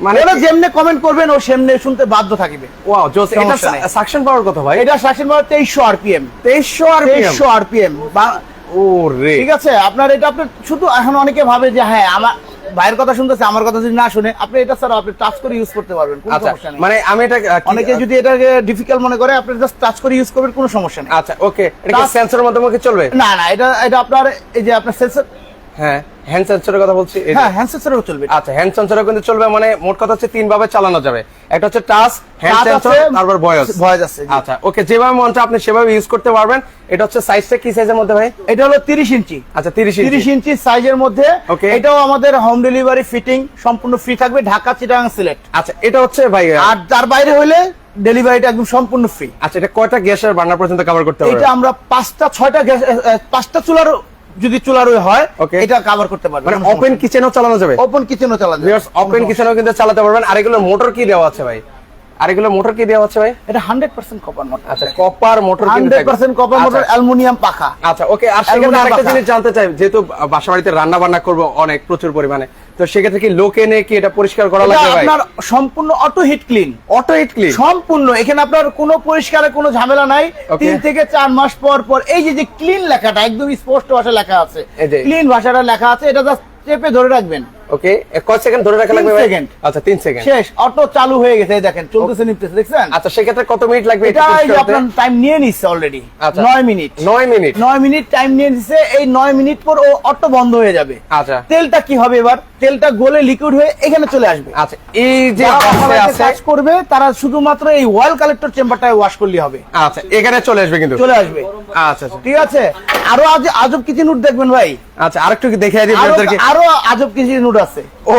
মানে ওরা যেমনে কমেন্ট করবেন ও সেমনে শুনতে বাধ্য থাকবে। ওয়াও জোস। এটা সাকশন পাওয়ার কত ভাই? এটা সাকশন পাওয়ার 2300 আরপিএম। 2300 আরপিএম। ওরে ঠিক আছে, আপনার এটা আপনি শুধু এখন অনেকে ভাবে যে হ্যাঁ আমার ভাইয়ের কথা শুনতেছে, আমার কথা যদি না শুনে, আপনি এটা স্যার আপনি টাচ করে ইউজ করতে পারবেন, কোনো সমস্যা নেই। মানে আমি এটা অনেকে যদি এটাকে ডিফিকাল্ট মনে করে, আপনি জাস্ট টাচ করে ইউজ করবেন, কোনো সমস্যা নেই। আচ্ছা ওকে। এটা কি সেন্সরের মাধ্যমে কি চলবে? না এটা আপনার এই যে আপনার সেন্সর। হ্যাঁ হ্যান্ড সেন্সরের কথা বলছি। হ্যাঁ হ্যান্ড সেন্সরও চলবে। আচ্ছা হ্যান্ড সেন্সরও কিন্তু চলবে, মানে মোট কথা হচ্ছে 3 ভাবে চালানো যাবে। একটা হচ্ছে টাচ, হ্যান্ড সেন্সর, তারপর ভয়েস আছে। আচ্ছা ওকে, যেভাবে মন চায় আপনি সেভাবে ইউজ করতে পারবেন। এটা হচ্ছে সাইজটা কি সাইজের মধ্যে ভাই? এটা হলো 30 ইঞ্চি। আচ্ছা 30 ইঞ্চি সাইজের মধ্যে। এটাও আমাদের হোম ডেলিভারি ফিটিং সম্পূর্ণ ফ্রি থাকবে, ঢাকা, চিটাগাং, সিলেট। আচ্ছা এটা হচ্ছে ভাই, আর তার বাইরে হইলে ডেলিভারিটা একদম সম্পূর্ণ ফ্রি। আচ্ছা এটা কয়টা গ্যাসের বার্নার পর্যন্ত কভার করতে পারবে? এটা আমরা 5টা গ্যাস, 5টা চুলার যদি চুলার হয় এটা কভার করতে পারবে। মানে ওপেন কিচেনও চালানো যাবে? ওপেন কিচেনও চালানো যাবে। ভিউয়ার্স ওপেন কিচেনও কিন্তু চালাতে পারবেন। আর এগুলো মোটর কি দেওয়া আছে ভাই? আর এগুলো মোটর কি দেওয়া আছে ভাই? এটা 100% কপার মোটর। আচ্ছা copper motor, 100% copper motor, aluminium পাখা। আচ্ছা ওকে। আর সেক্ষেত্রে আরেকটা জিনিস জানতে চাই, যেহেতু বাসাবাড়িতে রান্না বান্না করবো অনেক প্রচুর পরিমাণে, তো সেক্ষেত্রে কি লোক এনে কি এটা পরিষ্কার করা লাগবে ভাই? আপনার সম্পূর্ণ auto hit clean. Auto hit clean সম্পূর্ণ, এখানে আপনার কোনো পরিষ্কারের কোনো ঝামেলা নাই। 3 থেকে 4 মাস পর এই যে ক্লিন লেখাটা একদম স্পষ্ট ভাষায় লেখা আছে, ক্লিন ভাষাটা লেখা আছে, এটা জাস্ট চেপে ধরে রাখবেন, ওকে কয় সেকেন্ড ধরে রাখা লাগবে 3 ভাই? সেকেন্ড। আচ্ছা 3 সেকেন্ড শেষ, অটো চালু হয়ে গেছে, এই দেখেন চলতেছে নিতেছে, দেখছেন? আচ্ছা সেক্ষেত্রে কত মিনিট লাগবে এটা এই যে আপনার টাইম নিয়ে নিচ্ছে অলরেডি, আচ্ছা। 9 মিনিট 9 মিনিট 9 মিনিট টাইম নিয়ে নিচ্ছে। এই 9 মিনিট পর ও অটো বন্ধ হয়ে যাবে। আচ্ছা তেলটা কি হবে এবার? তেলটা গলে লিকুইড হয়ে এখানে চলে আসবে। আচ্ছা এই যে যারা বক্সে আমাদেরকে আছে কাজ করবে তারা শুধুমাত্র এই অয়েল কালেক্টর চেম্বারটায় ওয়াশ করলে হবে। আচ্ছা এখানে চলে আসবে কিন্তু চলে আসবে। আচ্ছা আচ্ছা ঠিক আছে, আরো আজব কিছু নোট দেখবেন ভাই, আচ্ছা আরেকটু কি দেখিয়ে দিই আপনাদেরকে। আরো আজব কিছু নোট আছে। ও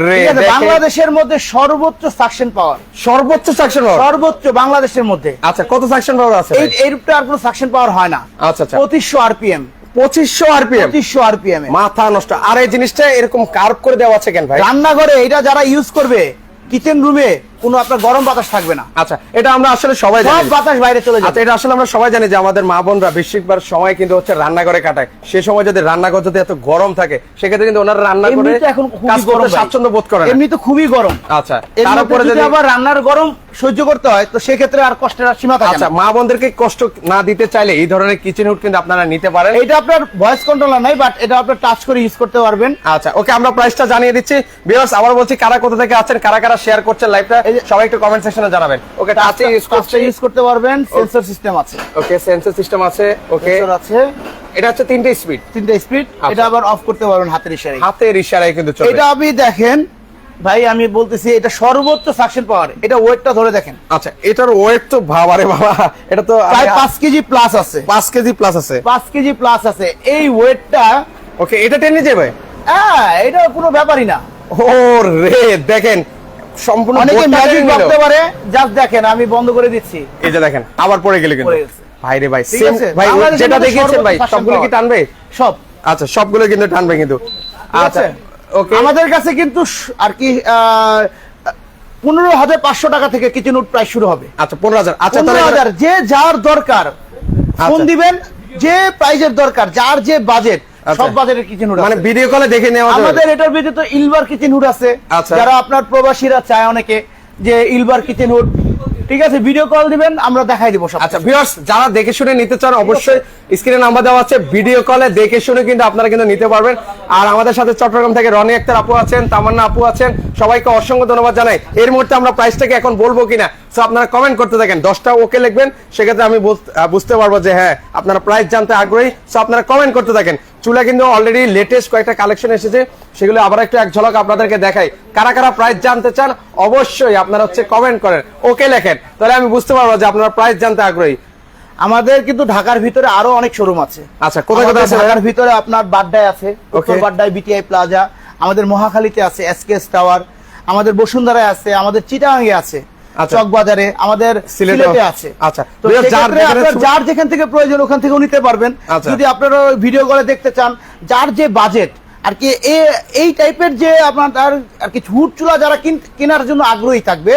রে ঠিক আছে, দেখেন। বাংলাদেশের মধ্যে সর্বোচ্চ সাকশন পাওয়ার, সর্বোচ্চ সাকশন পাওয়ার সর্বোচ্চ বাংলাদেশের মধ্যে। আচ্ছা কত সাকশন পাওয়ার আছে এই এই রূপটা আর কোনো সাকশন পাওয়ার হয় না। আচ্ছা আচ্ছা 2500 আরপিএম, 2500 আরপিএম 2500 আরপিএম। মাথা নষ্ট। আর এই জিনিসটা এরকম কার্ভ করে দেওয়া আছে কেন ভাই? রান্নাঘরে এটা যারা ইউজ করবে, কিচেন রুমে কোনো আপনার গরম বাতাস থাকবে না, আচ্ছা এটা আমরা আসলে সবাই সব জানি। বাতাস বাইরে চলে যাবে। আচ্ছা এটা আসলে আমরা সবাই জানি যে আমাদের মা বোনরা বেশিরভাগ সময় কিন্তু হচ্ছে রান্নাঘরে কাটায়। সে সময় যদি রান্নাঘর যদি এত গরম থাকে সেক্ষেত্রে কিন্তু ওনারা রান্না করে এমনিতে এখন খুবই কাজ গরম করতে ভাই। স্বাচ্ছন্দ্য বোধ করে না। এমনি তো খুবই গরম। আচ্ছা এর তার মধ্যে উপরে যদি যদি আবার রান্নার গরম সহ্য করতে হয় তো সেক্ষেত্রে আর কষ্টের আর সীমা থাকে আচ্ছা না। মা বোনদেরকে কষ্ট না দিতে চাইলে এই ধরনের কিচেন হুড কিন্তু আপনারা নিতে পারেন। এটা আপনার ভয়েস কন্ট্রোলার নাই, বাট এটা আপনার টাচ করে ইউজ করতে পারবেন। আচ্ছা ওকে আমরা প্রাইসটা জানিয়ে দিচ্ছি। ভিউয়ার্স আবার বলছি কারা কোথা থেকে আছেন, কারা কারা শেয়ার করছেন লাইভটা সবাই একটু কমেন্ট সেকশনে জানাবেন। ওকে টাচে ইউজ করতে ইউজ করতে পারবেন, সেন্সর সিস্টেম আছে। ওকে সেন্সর সিস্টেম আছে। ওকে সেন্সর আছে, এটা হচ্ছে 3টে স্পিড, 3টে স্পিড। এটা আবার অফ করতে পারবেন হাতের ইশারায়। হাতের ইশারায় কিন্তু চলে। এটা আপনি দেখেন ভাই, আমি বলতেছি এটা সর্বোচ্চ সাকশন পাওয়ার। এটা ওয়েটটা ধরে দেখেন। আচ্ছা এটার ওয়েট তো বাবারে বাবা, এটা তো প্রায় 5 কেজি প্লাস আছে, 5 কেজি প্লাস আছে। 5 কেজি প্লাস আছে এই ওয়েটটা। ওকে এটা টেনে যাবে? হ্যাঁ, এটা কোনো ব্যাপারই না। ও রে দেখেন সম্পূর্ণ অনেকে বোর্ডটা ম্যাজিক টেনে নিল। ভাবতে পারে, জাস্ট দেখেন আমি বন্ধ করে দিচ্ছি। এই যে দেখেন আবার পড়ে গেল কিন্তু। পড়ে গেছে। ভাই রে ভাই ঠিক সেম আছে, ভাই বাংলাদেশের যেটা মধ্যে দেখিয়েছেন ভাই সর্বোচ্চ সবগুলো কি শাসন টানবে? সব। আচ্ছা সবগুলো কিন্তু টানবে কিন্তু। ঠিক আচ্ছা আছে? ওকে আমাদের কাছে কিন্তু আর কি 15,500 টাকা থেকে কিচেন উড প্রাইস শুরু হবে। আচ্ছা 15,000। আচ্ছা তাহলে 15,000 যে যার দরকার ফোন আচ্ছা। দিবেন, যে প্রাইজের দরকার, যার যে বাজেট, আচ্ছা। সব বাজেটের কিচেন উড মানে আছে। ভিডিও কলে দেখে নেওয়া যাবে। আমাদের এটার ভিতরে তো ইলবার কিচেন হুড আছে। আচ্ছা। যারা আপনার প্রবাসীরা চায় অনেকে যে ইলবার কিচেন হুড, ঠিক আছে, ভিডিও কল দিবেন আমরা দেখাই দিব সব। আচ্ছা ভিউয়ার্স যারা দেখে শুনে নিতে চান অবশ্যই স্ক্রিনে নাম্বার দেওয়া আছে, ভিডিও কলে দেখে শুনে কিন্তু আপনারা কিন্তু নিতে পারবেন। আর আমাদের সাথে চট্টগ্রাম থেকে রনি আক্তার আপু আছেন, তামান্না আপু আছেন, সবাইকে অসংখ্য ধন্যবাদ জানাই। এর মুহূর্তে আমরা প্রাইসটাকে এখন বলবো কিনা সো আপনারা কমেন্ট করতে থাকেন। 10টা ওকে লিখবেন, সেক্ষেত্রে আমি বুঝতে পারবো যে হ্যাঁ আপনারা প্রাইস জানতে আগ্রহী। সো আপনারা কমেন্ট করতে থাকেন। চুলা কিন্তু অলরেডি লেটেস্ট কয়েকটা কালেকশন এসেছে, সেগুলো আবার একটু এক ঝলক আপনাদেরকে দেখাই। কারা কারা প্রাইস জানতে চান অবশ্যই আপনারা হচ্ছে কমেন্ট করেন, ওকে লেখেন, তাহলে আমি বুঝতে পারবো যে আপনারা প্রাইস জানতে আগ্রহী। আমাদের কিন্তু ঢাকার ভিতরে আরো অনেক শোরুম আছে। আচ্ছা কোথায় কোথায় আছে? ঢাকার ভিতরে আপনার বাড্ডায় আছে, উত্তর বাড্ডায় বিটিআই প্লাজা, আমাদের মহাখালীতে আছে এসকেএস টাওয়ার, আমাদের বসুন্ধরায় আছে, আমাদের চিটাগাঙ্গে আছে, আচ্ছা। চকবাজারে, আমাদের সিলেটে আছে। আচ্ছা তো সেক্ষেত্রে আপনার যার যেখান থেকে প্রয়োজন ওখান থেকেও নিতে পারবেন। আচ্ছা। যদি আপনারা ভিডিও কলে দেখতে চান, যার যে বাজেট আর কি এই টাইপের যে আপনার আর কি হুড চুলা যারা কেনার জন্য আগ্রহী থাকবে,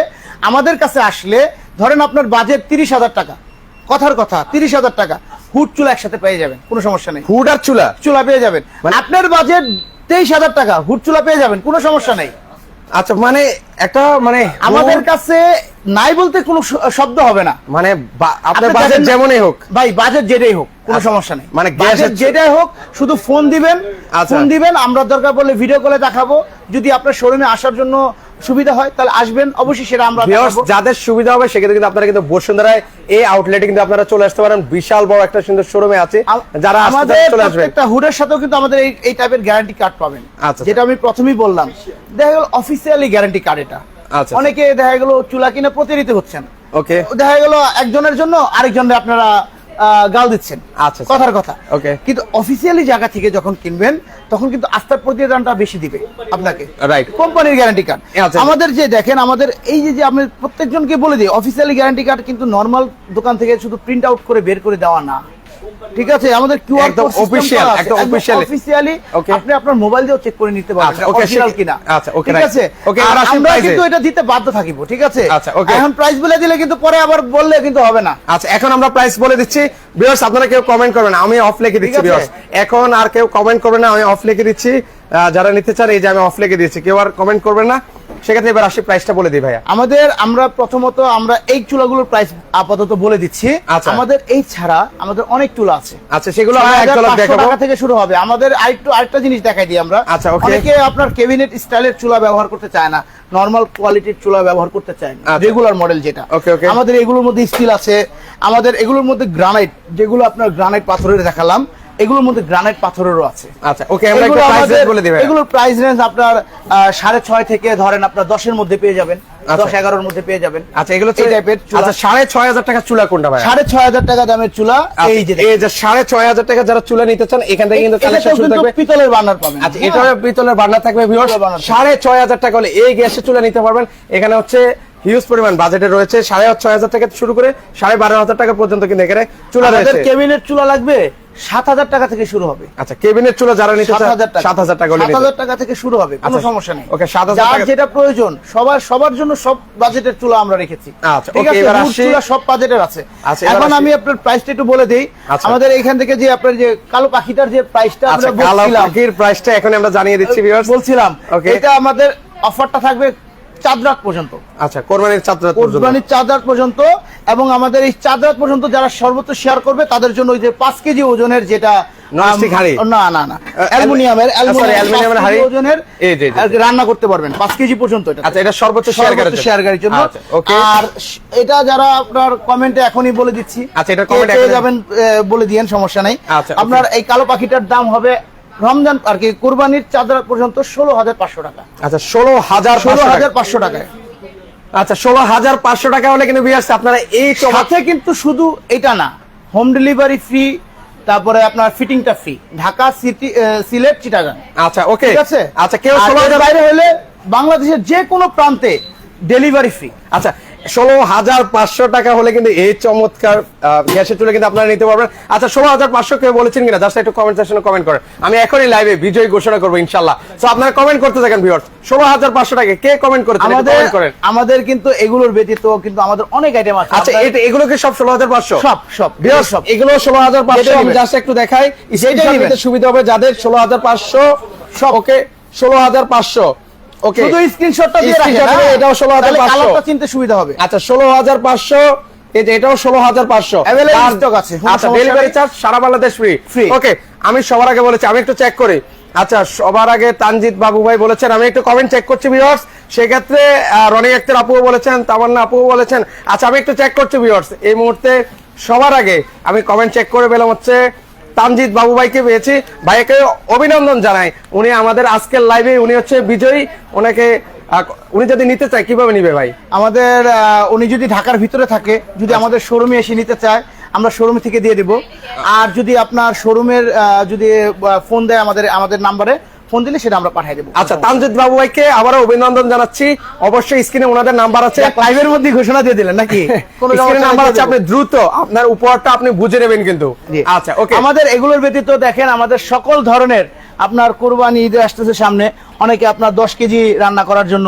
আমাদের কাছে আসলে ধরেন আপনার বাজেট 30,000 টাকা, কথার কথা 30,000 টাকা, হুড চুলা একসাথে পেয়ে যাবেন, কোনো সমস্যা নেই। হুড আর চুলা চুলা পেয়ে যাবেন। আপনার বাজেট 23,000 টাকা, হুড চুলা পেয়ে যাবেন, কোনো সমস্যা নেই। আচ্ছা মানে একটা মানে আমাদের কাছে নাই বলতে কোনো শব্দ হবে না। মানে আপনার আপনি বাজেট দেখেন না- যেমনই হোক, ভাই বাজেট যেটাই হোক কোনো আচ্ছা। সমস্যা নেই। মানে বাজেট গ্যাসের যেটাই হোক শুধু ফোন দিবেন, আচ্ছা। ফোন দিবেন, আমরা দরকার পড়লে ভিডিও কলে দেখাবো। যদি আপনার শোরুমে আসার জন্য সুবিধা হয় তাহলে আসবেন, অবশ্যই সেটা আমরা ভিউয়ার্স দেখাবো। যাদের সুবিধা হবে সেক্ষেত্রে কিন্তু আপনারা কিন্তু বসুন্ধরায় এই আউটলেটে কিন্তু আপনারা চলে আসতে পারেন। বিশাল বড় একটা সুন্দর শোরুমে আছে, যারা আসতে আমাদের চান চলে আসবেন। একটা হুডের সাথেও কিন্তু আমাদের এই টাইপের গ্যারান্টি কার্ড পাবেন। আচ্ছা। যেটা আমি প্রথমেই বললাম, দেখা গেল অফিসিয়ালি গ্যারান্টি কার্ড এটা। আচ্ছা। অনেকে দেখা গেল চুলা কিনে প্রতিনিধি হচ্ছেন, ওকে দেখা গেল একজনের জন্য আরেকজনের আপনারা গাল দিচ্ছেন, আচ্ছা, কথার কথা। ওকে। কিন্তু অফিসিয়ালি জায়গা থেকে যখন কিনবেন তখন কিন্তু আস্থার প্রতিদানটা বেশি দিবে আপনাকে, রাইট। কোম্পানির গ্যারান্টি কার্ড। আচ্ছা। আমাদের যে দেখেন, আমাদের এই যে আমি প্রত্যেকজনকে বলে দিই, অফিসিয়ালি গ্যারান্টি কার্ড কিন্তু নরমাল দোকান থেকে শুধু প্রিন্ট আউট করে বের করে দেওয়া না, ঠিক আছে? আমাদের কিউআর একদম official, একদম অফিসিয়ালি ওকে। আপনি আপনার মোবাইল দিয়েও চেক করে নিতে পারবেন আচ্ছা, ওকে, অরিজিনাল কিনা। আচ্ছা, ওকে, ঠিক রাইট। আছে? ওকে, আর আর আসুন আমরা price-এ। কিন্তু এটা দিতে বাধ্য থাকিব, ঠিক আছে? আচ্ছা, ওকে। এখন প্রাইস বলে দিলে কিন্তু পরে আবার বললে কিন্তু হবে না। আচ্ছা এখন আমরা প্রাইস বলে দিচ্ছি। ভিউয়ার্স আপনারা কেউ কমেন্ট করবেন না, আমি অফ লিখে দিচ্ছি। আছে। ভিউয়ার্স এখন আর কেউ কমেন্ট করবেন না, আমি অফ লিখে দিচ্ছি। যারা নিতে চান এই যে আমি অফ লিখে দিচ্ছি, কেউ আর কমেন্ট করবেন না। সেক্ষেত্রে এবার আসি প্রাইসটা বলে দিই ভাইয়া। আমরা প্রথমত আমরা এই চুলাগুলোর প্রাইস আপাতত বলে দিচ্ছি। আমাদের এই ছাড়া আমাদের অনেক চুলা আছে। আচ্ছা, সেগুলো আমরা এক ঝলক দেখাবো। টাকা থেকে শুরু হবে। আমাদের আরেকটা জিনিস দেখাই দিই আমরা। আচ্ছা, ওকে। অনেকে আপনার ক্যাবিনেট স্টাইলের চুলা ব্যবহার করতে চায় না, নরমাল কোয়ালিটির চুলা ব্যবহার করতে চায় না, রেগুলার মডেল যেটা। আমাদের এগুলোর মধ্যে স্টিল আছে, আমাদের এগুলোর মধ্যে গ্রানাইট, যেগুলো আপনার গ্রানাইট পাথরের দেখালাম, এগুলোর মধ্যে গ্রানাইট পাথরেরও আছে। আচ্ছা, ওকে, আমরা একটু প্রাইস রেঞ্জ বলে দিই ভাই। এগুলোর প্রাইস রেঞ্জ আপনার 6.5 থেকে ধরেন আপনার 10 এর মধ্যে পেয়ে যাবেন, 10-11 এর মধ্যে পেয়ে যাবেন। আচ্ছা, এগুলো এই টাইপের চুলা। আচ্ছা, 6,500 টাকা চুলা কোনটা ভাই? 6,500 টাকা দামের চুলা। এই যে 6,500 টাকা যারা চুলা নিতে চান এখান থেকে কিন্তু কালেকশন শুরু থাকবে। পিতলের বার্নার পাবেন। আচ্ছা, এটাও পিতলের বার্নার থাকবে ভিউয়ার্স। 6,500 টাকা হলে এই গ্যাসের চুলা নিতে পারবেন। এখানে হচ্ছে হিউজ পরিমাণ বাজেটে রয়েছে, 6,500 টাকা থেকে শুরু করে 12,500 টাকা পর্যন্ত কিন্তু এখানে চুলা রয়েছে। আমাদের কেবিনেট চুলা লাগবে 7,000 টাকা থেকে শুরু হবে। আচ্ছা, কেবিনেট চুলা যারা নিতে চান 7,000 টাকা হলে 7,000 টাকা থেকে শুরু হবে, কোনো সমস্যা নেই। ওকে, 7,000 যার টাকা যেটা প্রয়োজন, সবার জন্য সব বাজেটের চুলা আমরা রেখেছি। আচ্ছা, ঠিক ওকে, আছে, এবার রুট আসি। চুলা সব বাজেটের আছে। এখন আমি আপনার প্রাইসটা একটু বলে দেই। আমাদের এখান থেকে যে আপনার যে কালো পাখিটার যে প্রাইসটা আমরা বলছিলাম, কালো পাখির প্রাইসটা এখন আমরা জানিয়ে দিচ্ছি ভিউয়ার্স। বলছিলাম এটা আমাদের অফারটা থাকবে চাঁদ রাত পর্যন্ত। আচ্ছা, কোরবানির চাঁদ রাত পর্যন্ত। এবং আমাদের এই চাঁদ রাত পর্যন্ত যারা সর্বোচ্চ শেয়ার করবে তাদের জন্য ওই যে 5 কেজি ওজনের যেটা ননস্টিক হাঁড়ি, না অ্যালুমিনিয়ামের হাঁড়ি ওজনের রান্না করতে পারবেন 5 কেজি পর্যন্ত। এটা আচ্ছা, এটা সর্বোচ্চ শেয়ারকারীর জন্য। আর এটা যারা আপনার কমেন্টে এখনই বলে দিচ্ছি। আচ্ছা, এটা কমেন্টে পেয়ে যাবেন, বলে দিয়েন, সমস্যা নাই। আপনার এই কালো পাখিটার দাম হবে রমজান আর কি কুরবানির চাঁদ রাত পর্যন্ত 16,500 টাকা। আচ্ছা, 16,500 টাকায়। আচ্ছা, 16,500 টাকা হলে কিন্তু ভিউয়ার্স আপনারা এই সাথে কিন্তু শুধু এটা না, হোম ডেলিভারি ফ্রি, তারপরে আপনার ফিটিংটা ফ্রি, ঢাকা সিটি, সিলেট, চিটাগাং। আচ্ছা, ওকে, ঠিক আছে। আচ্ছা, কেউ 16,000 বাইরে হলে বাংলাদেশের যে কোনো প্রান্তে ডেলিভারি ফ্রি। আচ্ছা, 16,500 টাকা হলে কিন্তু এই চমৎকার গ্যাসের চুলা কিন্তু আপনারা নিতে পারবেন। আচ্ছা, 16,500 কেউ বলেছেন কিনা জাস্ট একটু কমেন্ট সেকশনে কমেন্ট করেন। আমি এখনই লাইভে বিজয় ঘোষণা করবো ইনশাআল্লাহ। সো আপনারা কমেন্ট করতে থাকেন ভিউয়ার্স। 16,500 টাকা কে কমেন্ট করেছেন কমেন্ট করেন। আমাদের কিন্তু এগুলোর ব্যতীত কিন্তু আমাদের অনেক আইটেম আছে। আচ্ছা, এগুলো কি সব 16,500? সব ভিউয়ার্স, এগুলো 16,500। আমি জাস্ট একটু দেখাই, সেইটা নিতে সুবিধা হবে যাদের 16,500 সব। ওকে, 16,500। ওকে, শুধু স্ক্রিনশটটা দিয়ে রাখেন, এটাও 16,500, কালারটা চিনতে সুবিধা হবে। আচ্ছা, 16,500, এই যে এটাও 16,500 अवेलेबल স্টক আছে। আচ্ছা, ডেলিভারি চার্জ সারা বাংলাদেশ ফ্রি। ওকে, আমি সবার আগে বলেছি, আমি একটু চেক করি। আচ্ছা, সবার আগে তানজিদ বাবু ভাই বলেছেন, আমি একটু কমেন্ট চেক করছি ভিউয়ার্স। সেক্ষেত্রে রনি আক্তার আপুও বলেছেন, তামান্না আপুও বলেছেন। আচ্ছা, আমি একটু চেক করছি ভিউয়ার্স। এই মুহূর্তে সবার আগে আমি কমেন্ট চেক করে পেলাম হচ্ছে তানজিদ বাবু ভাইকে পেয়েছি। ভাইকে অভিনন্দন জানাই, উনি আমাদের আজকের লাইভে উনি হচ্ছে বিজয়ী। ওনাকে উনি যদি নিতে চায় কিভাবে নিবে ভাই? আমাদের উনি যদি ঢাকার ভিতরে থাকে, যদি আমাদের শোরুমে এসে নিতে চায়, আমরা শোরুম থেকে দিয়ে দিব। আর যদি আপনার শোরুমের যদি ফোন দেয় আমাদের নাম্বারে ফোন দিলে সেটা আমরা পাঠিয়ে দেব। আচ্ছা, তানজিদ বাবু ভাইকে আবারও অভিনন্দন জানাচ্ছি। অবশ্যই স্ক্রিনে ওনাদের নাম্বার আছে, লাইভের মধ্যে ঘোষণা দিয়ে দিলেন নাকি? স্ক্রিনে নাম্বার আছে, আপনি দ্রুত আপনার উপহারটা আপনি বুঝে নেবেন কিন্তু। আচ্ছা, ওকে, আমাদের এগুলোর ব্যতীত দেখেন আমাদের সকল ধরনের আপনার কুরবানি ঈদ আসতেছে সামনে, অনেকে আপনার 10 কেজি রান্না করার জন্য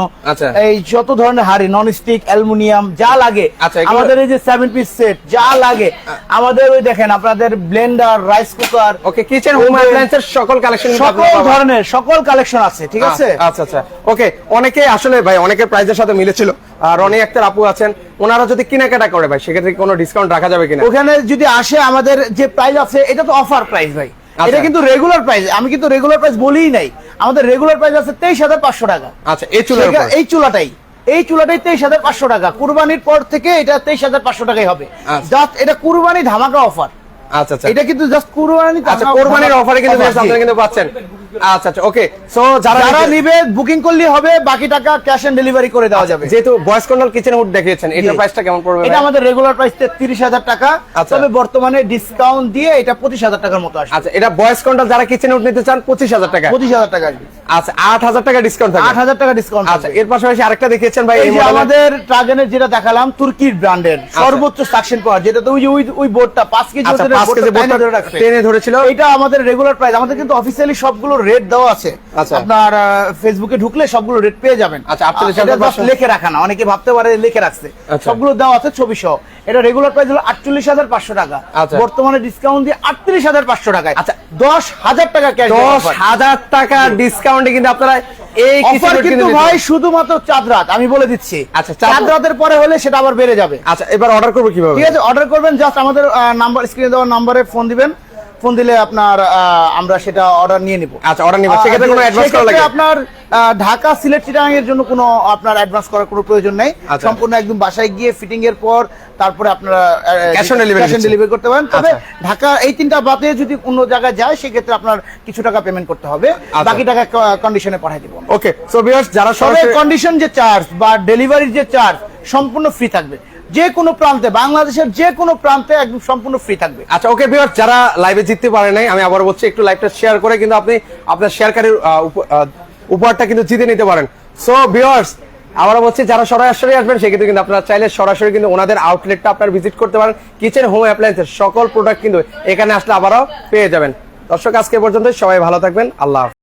এই যত ধরনের হাড়ি, নন স্টিক, অ্যালুমিনিয়াম যা লাগে, আমাদের এই যে 7 পিস সেট যা লাগে, আমাদের ওই দেখেন আপনাদের ব্লেন্ডার, রাইস কুকার, ওকে, কিচেন হোম অ্যাপ্লায়েন্সের সকল কালেকশন, সকল কালেকশন আছে। ঠিক আছে। আচ্ছা, ওকে। অনেকে আসলে ভাই অনেকের প্রাইসের সাথে মিলেছিল। রনি আক্তার আপু আছেন, ওনারা যদি কেনাকাটা করে ভাই সেক্ষেত্রে কোনো ডিসকাউন্ট রাখা যাবে কিনা? ওখানে যদি আসে, আমাদের যে প্রাইস আছে এটা তো অফার প্রাইস ভাই, এটা কিন্তু রেগুলার প্রাইস। আমি কিন্তু রেগুলার প্রাইস বলিই নাই, আমাদের রেগুলার প্রাইস আছে 23,500 টাকা। আচ্ছা, এই চুলাটাই 23,500 টাকা। কুরবানির পর থেকে এটা 23,500 টাকাই হবে। জাস্ট এটা কুরবানি ধামাকা অফার। আচ্ছা, এটা কিন্তু জাস্ট কুরবানি। আচ্ছা, কুরবানির অফারে কিন্তু আপনারা কিন্তু পাচ্ছেন। আচ্ছা, ওকে। সো যারা নিবে বুকিং করলে হবে, বাকি টাকা ক্যাশ অন ডেলিভারি করে দেওয়া যাবে। যেহেতু বয়েস কর্নার কিচেন হুড দেখিয়েছেন, এটার প্রাইসটা কেমন পড়বে? এটা আমাদের রেগুলার প্রাইস 33,000 টাকা, তবে বর্তমানে ডিসকাউন্ট দিয়ে এটা 25,000 টাকার মতো আসবে। আচ্ছা, এটা বয়েস কর্নার যারা কিচেন হুড নিতে চান 25,000 টাকা। 25,000 টাকা আসবে। আচ্ছা, 8,000 টাকা ডিসকাউন্ট থাকবে। 8,000 টাকা ডিসকাউন্ট। আচ্ছা, এর পাশাপাশি আরেকটা দেখিয়েছেন ভাই, এই যে আমাদের ট্রাগনের যেটা দেখালাম তুর্কির ব্র্যান্ডের সর্বোচ্চ সাকশন পাওয়ার, যেটা তো ওই বোর্ডটা 5 কেজি ওজনের টেনে ধরেছিল, এটা আমাদের রেগুলার প্রাইস। আমাদের কিন্তু অফিসিয়ালি সবগুলো রেট দেওয়া আছে। আপনার ফেসবুকে ঢুকলে সবগুলো রেট পেয়ে যাবেন। আচ্ছা, 48,500 লিখে রাখা না, অনেকে ভাবতে পারে লিখে রাখছে, সবগুলো দেওয়া আছে ছবি সহ। এটা রেগুলার প্রাইস হলো 48,500 টাকা, বর্তমানে ডিসকাউন্ট দিয়ে 38,500 টাকায়। আচ্ছা, 10,000 টাকা ক্যাশ, 10,000 টাকা ডিসকাউন্টে কিন্তু আপনারা এই অফার কিন্তু ভাই শুধুমাত্র চাঁদ রাত, আমি বলে দিচ্ছি। আচ্ছা, চাঁদ রাতের পরে হলে সেটা আবার বেড়ে যাবে। আচ্ছা, এবার অর্ডার করব কিভাবে? ঠিক আছে, অর্ডার করবেন জাস্ট আমাদের নাম্বার, স্ক্রিনে দেওয়া নম্বরে ফোন দিবেন। ফোন দিলে আপনার আমরা সেটা অর্ডার নিয়ে নিব। আচ্ছা, অর্ডার নিব। সেক্ষেত্রে কোনো অ্যাডভান্স করা লাগে? আপনার ঢাকা, সিলেট, চিটাগাং এর জন্য কোনো আপনার অ্যাডভান্স করার কোনো প্রয়োজন নেই। সম্পূর্ণ একদম বাসায় গিয়ে ফিটিং এর পর তারপরে আপনারা ক্যাশ অন ডেলিভারি করতে পারেন। তবে ঢাকা এই তিনটা বাদে যদি অন্য জায়গায় যায় সেক্ষেত্রে আপনার কিছু টাকা পেমেন্ট করতে হবে, বাকি টাকা কন্ডিশনে পাঠিয়ে দিব। ওকে, সো ভিউয়ার্স যারা সরাসরি কন্ডিশন যে চার্জ বা ডেলিভারির যে চার্জ সম্পূর্ণ ফ্রি থাকবে, যে কোনো প্রান্তে, বাংলাদেশের যে কোনো প্রান্তে একদম সম্পূর্ণ ফ্রি থাকবে। আচ্ছা, ওকে ভিউয়ার্স যারা লাইভে জিততে পারে নাই, আমি আবার বলছি একটু লাইভটা শেয়ার করে কিন্তু আপনি আপনার শেয়ারকারীর উপহারটা কিন্তু জিতে নিতে পারেন। সো ভিউয়ার্স আবার বলছি যারা সরাসরি আসবেন সেক্ষেত্রে কিন্তু আপনারা চাইলে সরাসরি কিন্তু ওনাদের আউটলেটটা আপনারা ভিজিট করতে পারেন। কিচেন হোম অ্যাপ্লায়েন্সের সকল প্রোডাক্ট কিন্তু এখানে আসলে আবারও পেয়ে যাবেন। দর্শক আজকে পর্যন্ত সবাই ভালো থাকবেন, আল্লাহ হাফেজ।